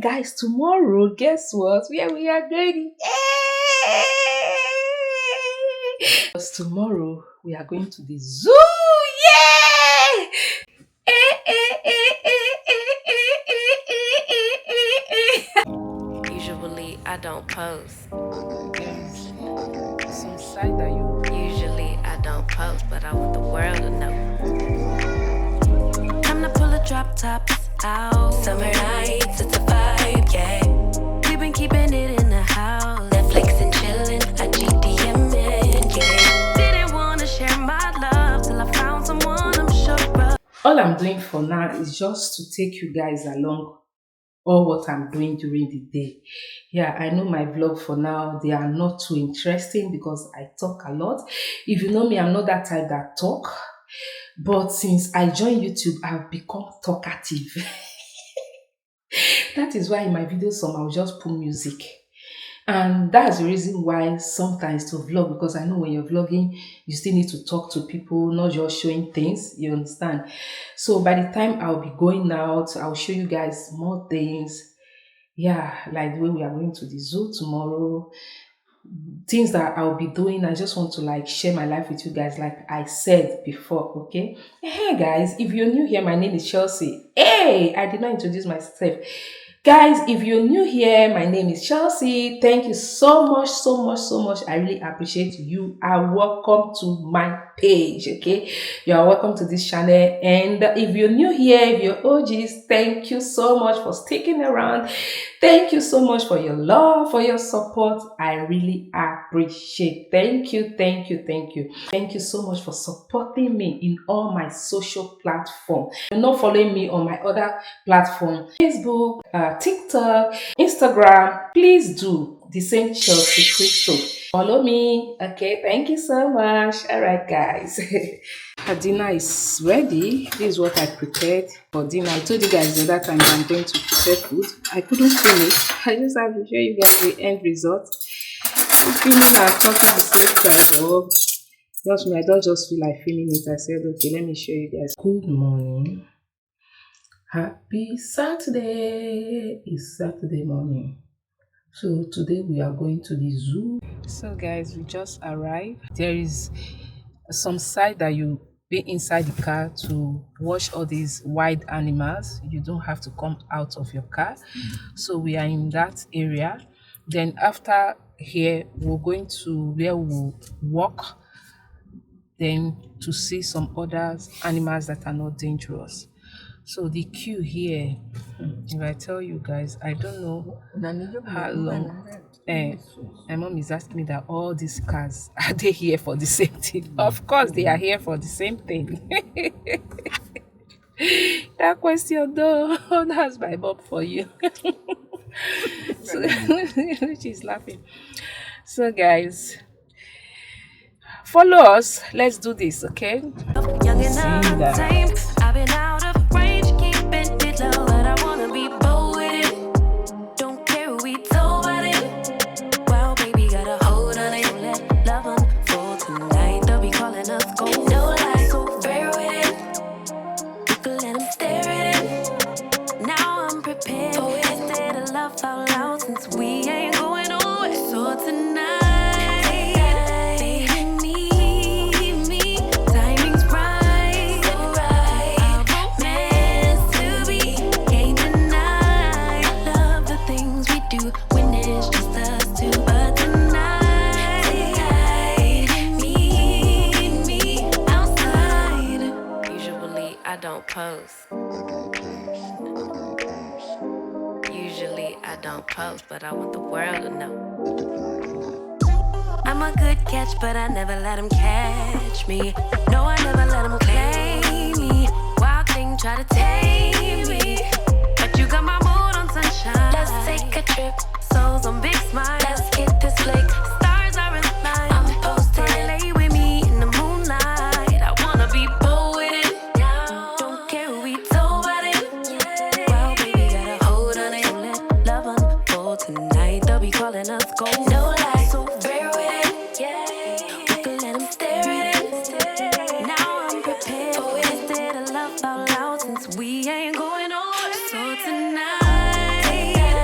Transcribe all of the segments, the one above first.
guys, tomorrow, guess what? Where we are going? Because tomorrow we are going to the zoo. Yay! Usually I don't post. There's some side that you. Usually I don't post, but I want the world to know. Time to pull the drop tops out. Summer nights, it's a vibe, yeah. We've been keeping it in the house. Netflix and chillin', I GDMing, yeah. Didn't wanna share my love till I found someone I'm sure of. All I'm doing for now is just to take you guys along all what I'm doing during the day. Yeah, I know my vlog for now, they are not too interesting because I talk a lot. If you know me, I'm not that type that talk. But since I joined YouTube, I've become talkative. That is why in my videos, I'll just put music. And that's the reason why sometimes to vlog, because I know when you're vlogging, you still need to talk to people, not just showing things, you understand? So by the time I'll be going out, I'll show you guys more things. Yeah, like the way we are going to the zoo tomorrow. Things that I'll be doing, I just want to like share my life with you guys, like I said before. Okay, hey guys, if you're new here, my name is Chelsea. Hey, I did not introduce myself. Guys, if you're new here, my name is Chelsea. Thank you so much. I really appreciate you. Welcome to my page. Okay, you are welcome to this channel. And if you're new here, if you're OGs, thank you so much for sticking around. Thank you so much for your love, for your support. I really appreciate. Thank you. Thank you so much for supporting me in all my social platforms. You're not following me on my other platform, Facebook, TikTok, Instagram. Please do the same. Chelsea Christophe. Follow me. Okay, thank you so much. All right, guys. Our dinner is ready. This is what I prepared for dinner. I told you guys the other time that I'm going to prepare food. I couldn't finish. I just have to show you guys the end result. Filming and talking at the same time. Oh, just me, I don't just feel like filming it. I said, okay, let me show you guys. Good morning. Happy Saturday. It's Saturday morning. So today we are going to the zoo. So guys, we just arrived. There is some side that you be inside the car to watch all these wild animals. You don't have to come out of your car. So we are in that area. Then after here, we're going to where we'll walk, then to see some other animals that are not dangerous. So the queue here, if I tell you guys, I don't know how long. My mom is asking me that all these cars, are they here for the same thing? Of course they are here for the same thing. That question though, that's my mom for you. So she's laughing. So guys, follow us. Let's do this, okay? Young and untamed. I've been out of range, keeping it low, but I wanna be bold with it. Don't care who we told about it. Well, baby, got a hold on it. Let love unfold tonight. They'll be calling us gold. No lie, so fair with it. You can let them stare at it. Now I'm prepared. Oh, instead of love out loud, since we ain't going nowhere. So tonight. Usually I don't post, but I want the world to know. I'm a good catch, but I never let him catch me. No, I never let him claim me. Wild thing try to tame me, but you got my mood on sunshine. Let's take a trip, souls on big smile. Let's get this flick, stars are in line. I'm posted, lay with me in the moonlight. I wanna be bold with it. Don't care who we told about it. Well, baby, got a hold on it. Let love unfold tonight. They'll be calling us gold. No lie, so fair with it. We can let them stare at it. Now I'm prepared. Oh, instead of love out loud, since we ain't going on. So tonight.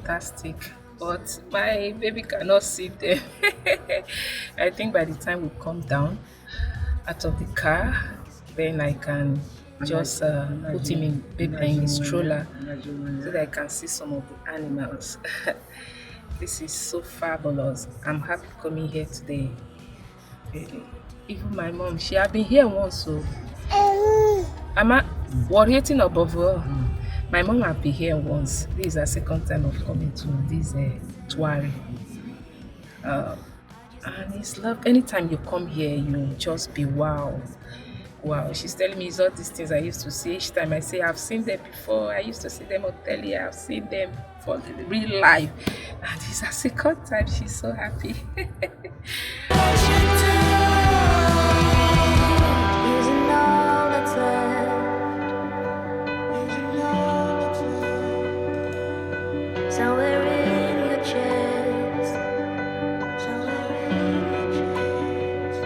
fantastic, but my baby cannot see them. I think by the time we come down out of the car, then I can just put him in his stroller so that I can see some of the animals. This is so fabulous. I'm happy coming here today. Even my mom, she had been here once, so I'm worrying above all. My mom had been here once. This is her second time of coming to this THOIRY. Uh, and it's love. Anytime you come here, you just be wow. Wow. She's telling me it's all these things I used to see. Each time I say I've seen them before. I used to see them on telly. I've seen them for the real life. And it's her second time. She's so happy. Using all that's left. Somewhere in your chest. Somewhere in your chest.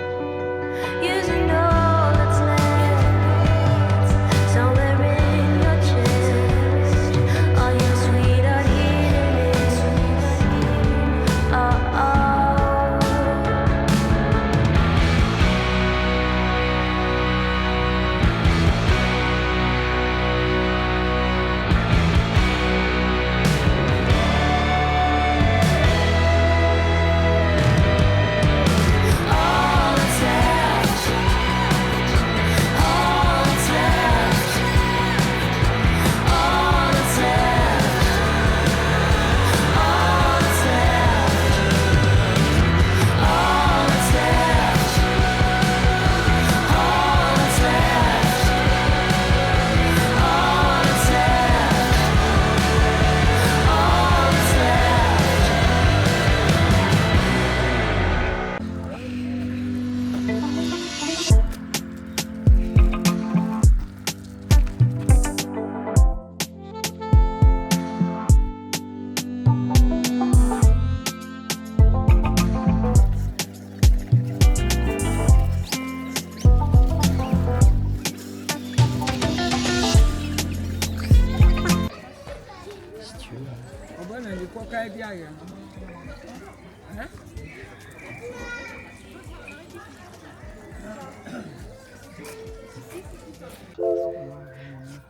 Using all that's left. Somewhere in your chest. All your sweetheart healing. Oh, oh. All that's left. All that's left. All that's left. All that's left. All that's left. All that's left.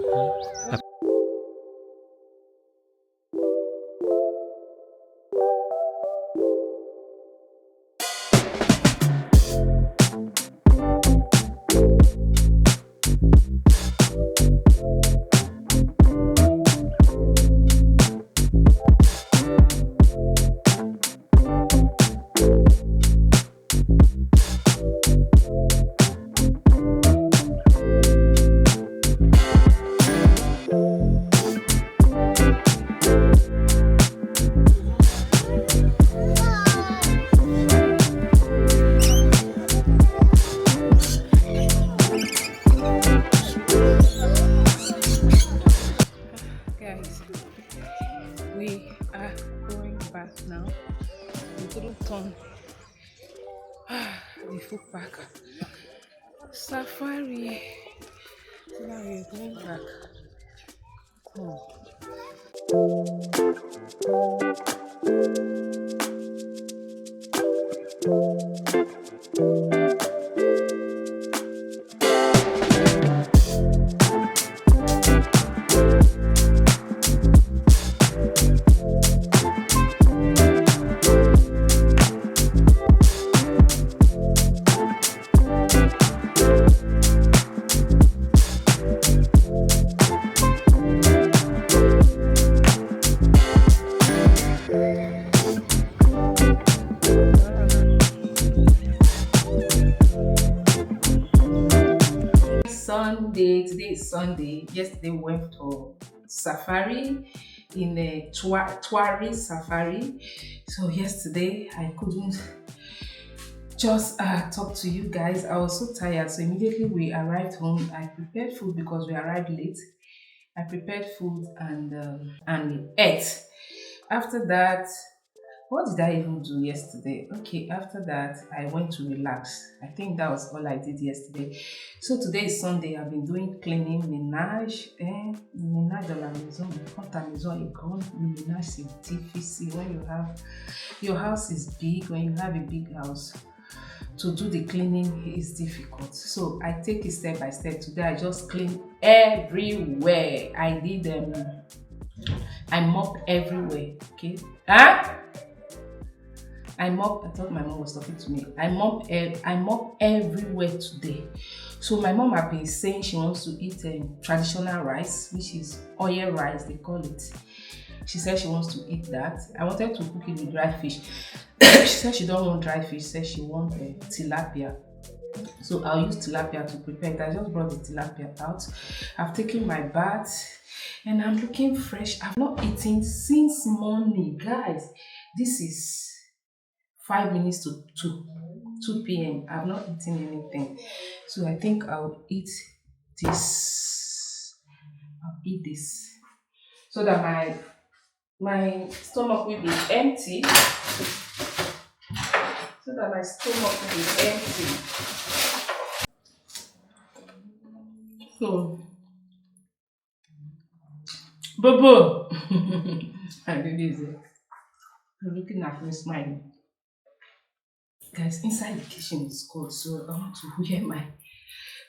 All that's Guys, we are going back now. We couldn't turn the food back. Safari. So now we're going back home. Today is Sunday. Yesterday we went for safari in a THOIRY safari. So yesterday I couldn't just talk to you guys. I was so tired. So immediately we arrived home, I prepared food because we arrived late. I prepared food and we ate. After that, What did I even do yesterday? Okay, after that, I went to relax. I think that was all I did yesterday. So today is Sunday. I've been doing cleaning, ménage, ménage de la maison. Quand ta maison est grande, le ménage c'est difficile. When you have your house is big, when you have a big house, to do the cleaning is difficult. So I take it step by step. Today I just clean everywhere. I did I mop everywhere. Okay. Huh? I mop. I thought my mom was talking to me. I mop everywhere today. So my mom had been saying she wants to eat traditional rice, which is oil rice they call it. She said she wants to eat that. I wanted to cook it with dry fish. She said she don't want dry fish. She said she wants tilapia. So I'll use tilapia to prepare it. I just brought the tilapia out. I've taken my bath and I'm looking fresh. I've not eaten since morning, guys. This is 5 minutes to 2 p.m. I've not eaten anything. So I think I'll eat this. I'll eat this so that my stomach will be empty. So that my stomach will be empty. So, Bobo, I do this. You're looking at me smiling. Guys, inside the kitchen is cold, so I want to wear my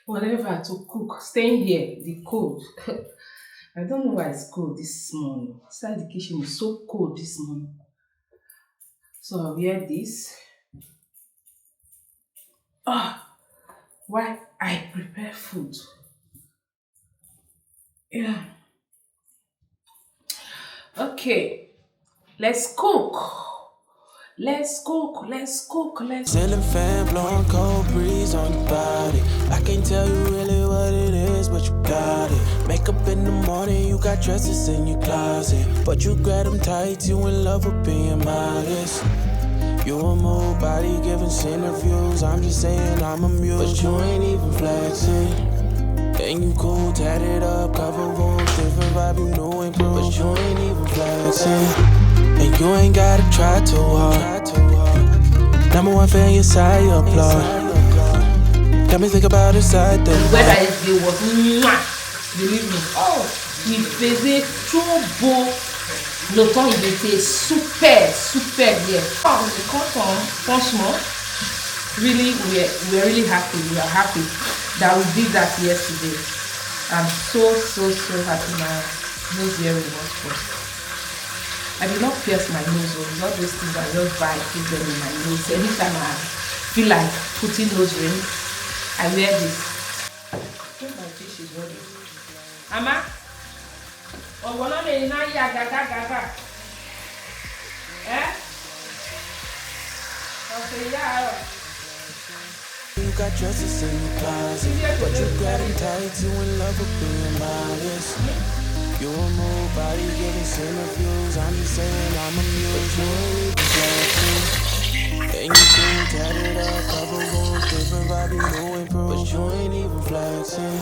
whatever to cook. Staying here, the cold. I don't know why it's cold this morning. Inside the kitchen is so cold this morning. So I'll wear this. While I prepare food. Yeah. Okay. Let's cook. Let's cook. Ceiling fan blowing cold breeze on your body. I can't tell you really what it is, but you got it. Makeup in the morning, you got dresses in your closet, but you grab them tight, you in love with being modest. You a move body giving interviews. I'm just saying I'm amused, but you ain't even flexing. And you cool, tatted up, cover wounds, different vibe, you know improve, but you ain't even flexing. And you ain't gotta try too hard. Number one fan, your side, you applaud. Got me think about it side the weather yesterday was believe me. Il faisait trop beau. Le temps il était super bien. The cotton, franchement, really we're really happy. We are happy that we did that yesterday. I'm so happy my nose wearing was first. I did not pierce my nose. All those things I just buy, put them in my nose. Anytime I feel like putting nose ring, I wear this. I think my fish is ready. Ama? Oh, we're not in gaga. Eh? Okay, yeah. You got dresses in your closet, but you grab them tight, you in love with being modest. You a move body giving interviews. I'm just saying I'm amused. You ain't even flexing. And you cool, tatted up, cover wounds, different vibe, you know improve, but you ain't even flexing.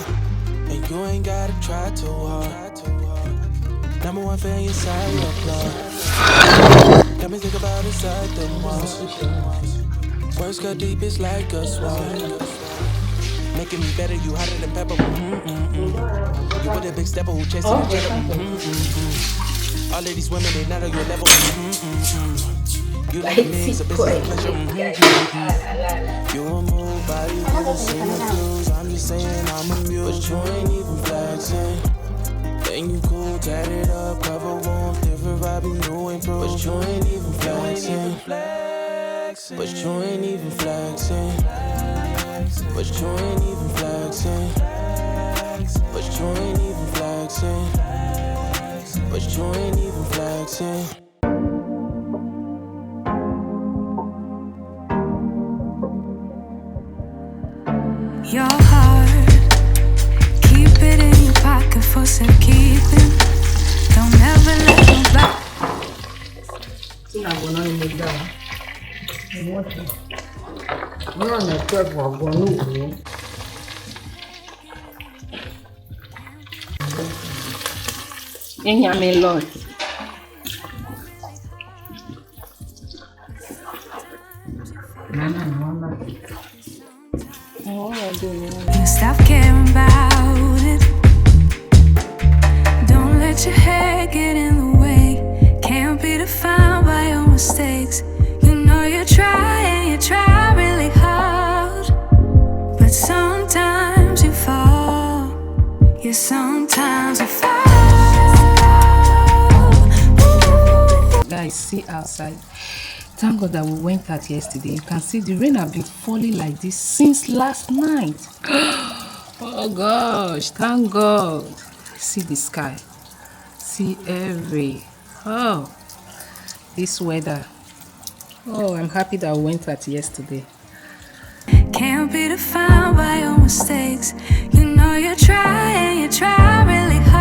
And you ain't gotta try too hard. Number one fan, your side, you applaud. Got me think about inside the walls. Words cut deep, it's like a swamp. Making me better, you hotter than pepper. You with a big stepper who chasing the cheddar. All of these women, they not on your level. You like me, it's a business pleasure. You a move body, you the interviews. I'm just saying I'm amused, but you ain't even flexing. And you cool, tatted up, cover wounds, different vibe, you know improve, but you ain't even flexing. But you ain't even flexing. But you ain't even flexing. But you ain't even flexing. But you ain't even flexing. Your heart, keep it in your pocket for safekeeping. Don't ever let nobody. You stop caring about it. Don't let your hair get in the way. Can't be defined by your mistakes. You know you try and you try really hard, but sometimes you fall. Yeah, sometimes you fall. Guys, see outside. Thank God that we went out yesterday. You can see the rain have been falling like this since last night. Oh gosh, thank God. See the sky. See this weather. Oh, I'm happy that we went out yesterday. Can't be defined by your mistakes. You know you try and you try really hard.